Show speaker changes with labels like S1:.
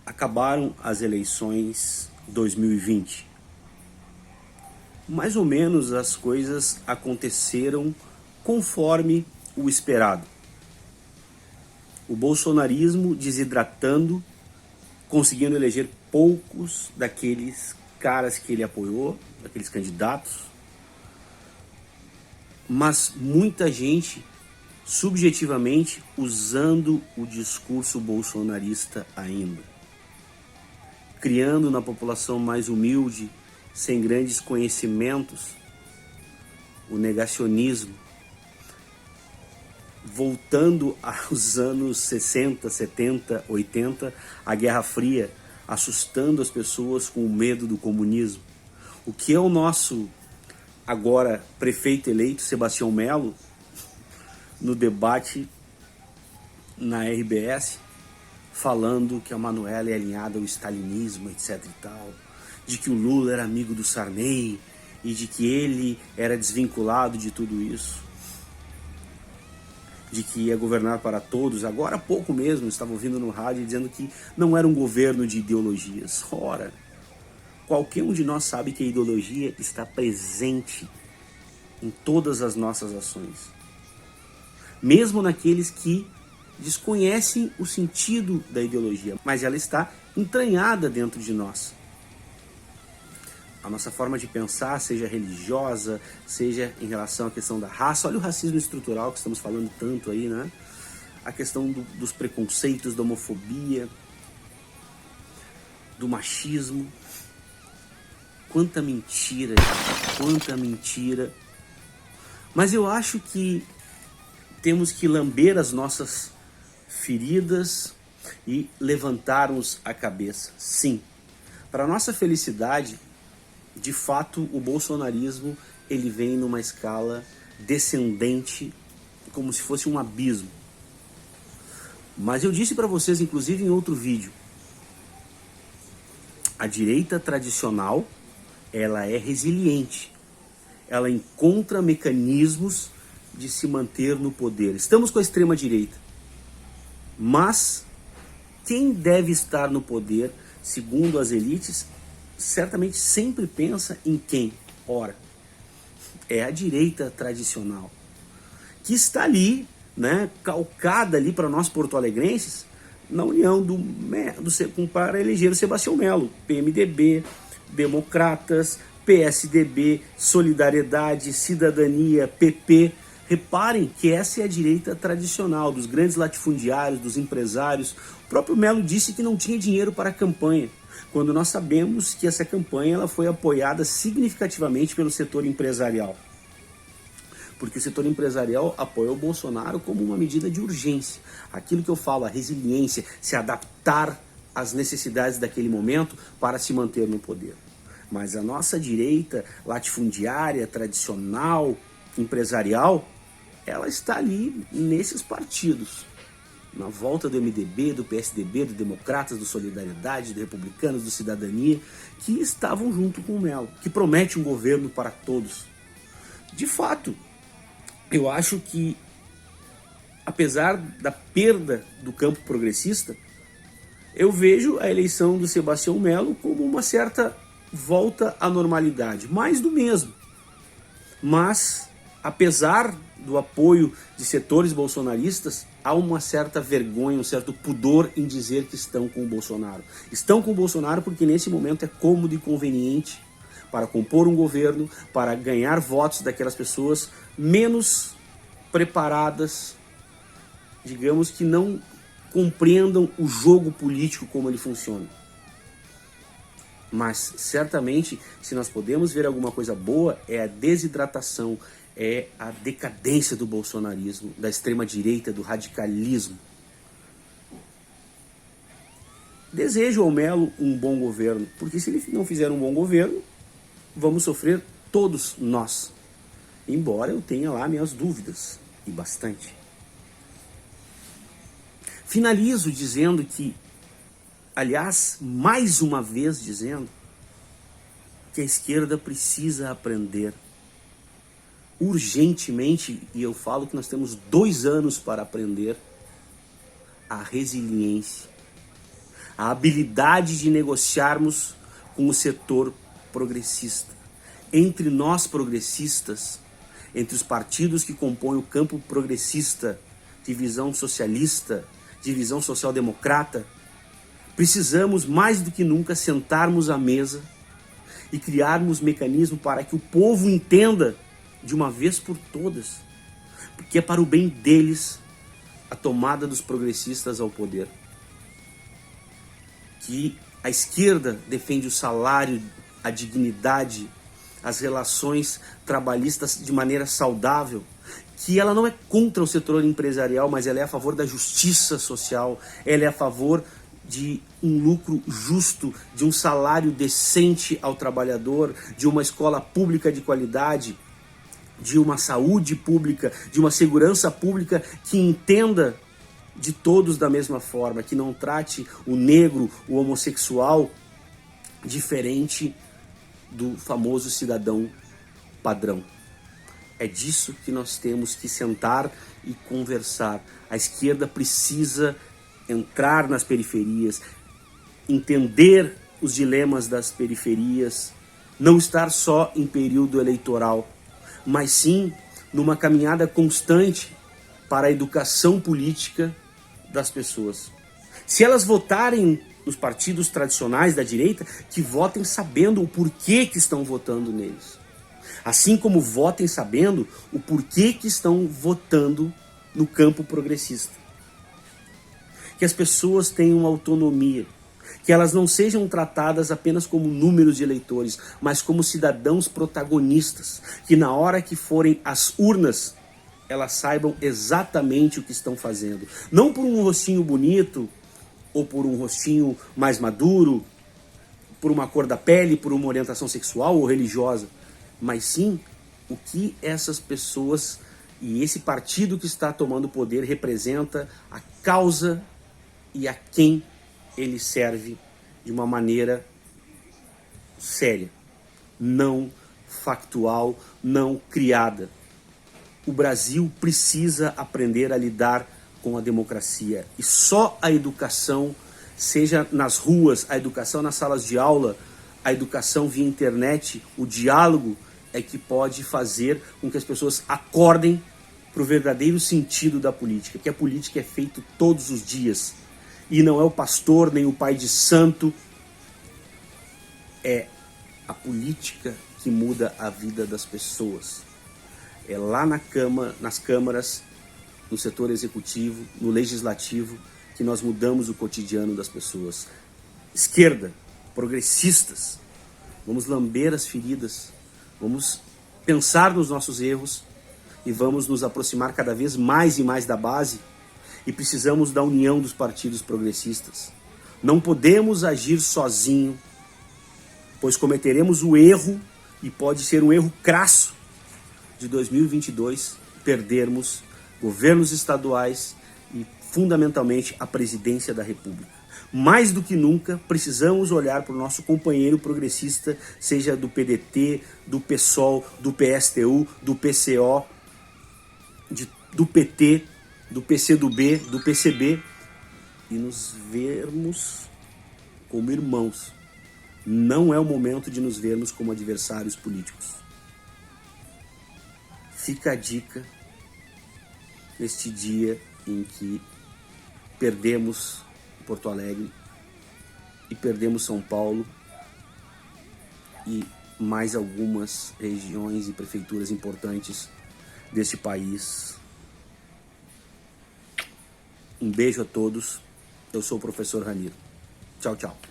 S1: Acabaram as eleições 2020. Mais ou menos as coisas aconteceram conforme o esperado. O bolsonarismo desidratando, conseguindo eleger poucos daqueles caras que ele apoiou, daqueles candidatos, mas muita gente subjetivamente usando o discurso bolsonarista ainda, criando na população mais humilde, sem grandes conhecimentos, o negacionismo, voltando aos anos 60, 70, 80, a Guerra Fria, assustando as pessoas com o medo do comunismo. O que é o nosso agora prefeito eleito, Sebastião Melo, no debate na RBS, falando que a Manoela é alinhada ao stalinismo, etc e tal, de que o Lula era amigo do Sarney e de que ele era desvinculado de tudo isso, de que ia governar para todos. Agora há pouco mesmo estava ouvindo no rádio dizendo que não era um governo de ideologias. Ora, qualquer um de nós sabe que a ideologia está presente em todas as nossas ações, mesmo naqueles que desconhecem o sentido da ideologia, mas ela está entranhada dentro de nós. A nossa forma de pensar, seja religiosa, seja em relação à questão da raça. Olha o racismo estrutural que estamos falando tanto aí, né? A questão dos preconceitos, da homofobia, do machismo. Quanta mentira, gente, quanta mentira. Mas eu acho que temos que lamber as nossas feridas e levantarmos a cabeça. Sim, para nossa felicidade, de fato, o bolsonarismo ele vem numa escala descendente, como se fosse um abismo. Mas eu disse para vocês, inclusive em outro vídeo, a direita tradicional, ela é resiliente. Ela encontra mecanismos de se manter no poder. Estamos com a extrema direita. Mas quem deve estar no poder, segundo as elites, certamente sempre pensa em quem? Ora, é a direita tradicional, que está ali, né, calcada ali para nós porto-alegrenses, na união para eleger o Sebastião Melo, PMDB, Democratas, PSDB, Solidariedade, Cidadania, PP. Reparem que essa é a direita tradicional, dos grandes latifundiários, dos empresários. O próprio Melo disse que não tinha dinheiro para a campanha, quando nós sabemos que essa campanha ela foi apoiada significativamente pelo setor empresarial. Porque o setor empresarial apoiou o Bolsonaro como uma medida de urgência. Aquilo que eu falo, a resiliência, se adaptar às necessidades daquele momento para se manter no poder. Mas a nossa direita latifundiária, tradicional, empresarial, ela está ali nesses partidos. Na volta do MDB, do PSDB, do Democratas, do Solidariedade, do Republicanos, do Cidadania, que estavam junto com o Melo, que promete um governo para todos. De fato, eu acho que, apesar da perda do campo progressista, eu vejo a eleição do Sebastião Melo como uma certa volta à normalidade, mais do mesmo. Mas, apesar do apoio de setores bolsonaristas, há uma certa vergonha, um certo pudor em dizer que estão com o Bolsonaro. Estão com o Bolsonaro porque nesse momento é cômodo e conveniente para compor um governo, para ganhar votos daquelas pessoas menos preparadas, digamos que não compreendam o jogo político como ele funciona. Mas certamente, se nós podemos ver alguma coisa boa, é a desidratação, é a decadência do bolsonarismo, da extrema-direita, do radicalismo. Desejo ao Melo um bom governo, porque se ele não fizer um bom governo, vamos sofrer todos nós. Embora eu tenha lá minhas dúvidas, e bastante. Finalizo dizendo que, aliás, mais uma vez dizendo, que a esquerda precisa aprender urgentemente, e eu falo que nós temos 2 anos para aprender a resiliência. a habilidade de negociarmos com o setor progressista. Entre nós progressistas, entre os partidos que compõem o campo progressista, divisão socialista, divisão social-democrata, precisamos mais do que nunca sentarmos à mesa e criarmos mecanismos para que o povo entenda de uma vez por todas, porque é para o bem deles a tomada dos progressistas ao poder. Que a esquerda defende o salário, a dignidade, as relações trabalhistas de maneira saudável, que ela não é contra o setor empresarial, mas ela é a favor da justiça social, ela é a favor de um lucro justo, de um salário decente ao trabalhador, de uma escola pública de qualidade, de uma saúde pública, de uma segurança pública que entenda de todos da mesma forma, que não trate o negro, o homossexual diferente do famoso cidadão padrão. É disso que nós temos que sentar e conversar. A esquerda precisa entrar nas periferias, entender os dilemas das periferias, não estar só em período eleitoral, mas sim numa caminhada constante para a educação política das pessoas. Se elas votarem nos partidos tradicionais da direita, que votem sabendo o porquê que estão votando neles. Assim como votem sabendo o porquê que estão votando no campo progressista. Que as pessoas tenham autonomia, que elas não sejam tratadas apenas como números de eleitores, mas como cidadãos protagonistas, que na hora que forem às urnas, elas saibam exatamente o que estão fazendo. Não por um rostinho bonito, ou por um rostinho mais maduro, por uma cor da pele, por uma orientação sexual ou religiosa, mas sim o que essas pessoas e esse partido que está tomando o poder representa, a causa e a quem ele serve de uma maneira séria, não factual, não criada. O Brasil precisa aprender a lidar com a democracia e só a educação, seja nas ruas, a educação nas salas de aula, a educação via internet, o diálogo é que pode fazer com que as pessoas acordem para o verdadeiro sentido da política, que a política é feita todos os dias. E não é o pastor, nem o pai de santo. É a política que muda a vida das pessoas. É lá nas câmaras, no setor executivo, no legislativo, que nós mudamos o cotidiano das pessoas. Esquerda, progressistas, vamos lamber as feridas, vamos pensar nos nossos erros e vamos nos aproximar cada vez mais e mais da base. E precisamos da união dos partidos progressistas. Não podemos agir sozinho, pois cometeremos o erro, e pode ser um erro crasso, de 2022, perdermos governos estaduais e, fundamentalmente, a presidência da República. Mais do que nunca, precisamos olhar para o nosso companheiro progressista, seja do PDT, do PSOL, do PSTU, do PCO, do PT, do PCdoB, do PCB, e nos vermos como irmãos. Não é o momento de nos vermos como adversários políticos. Fica a dica neste dia em que perdemos Porto Alegre e perdemos São Paulo e mais algumas regiões e prefeituras importantes deste país. Um beijo a todos. Eu sou o professor Ramiro. Tchau, tchau.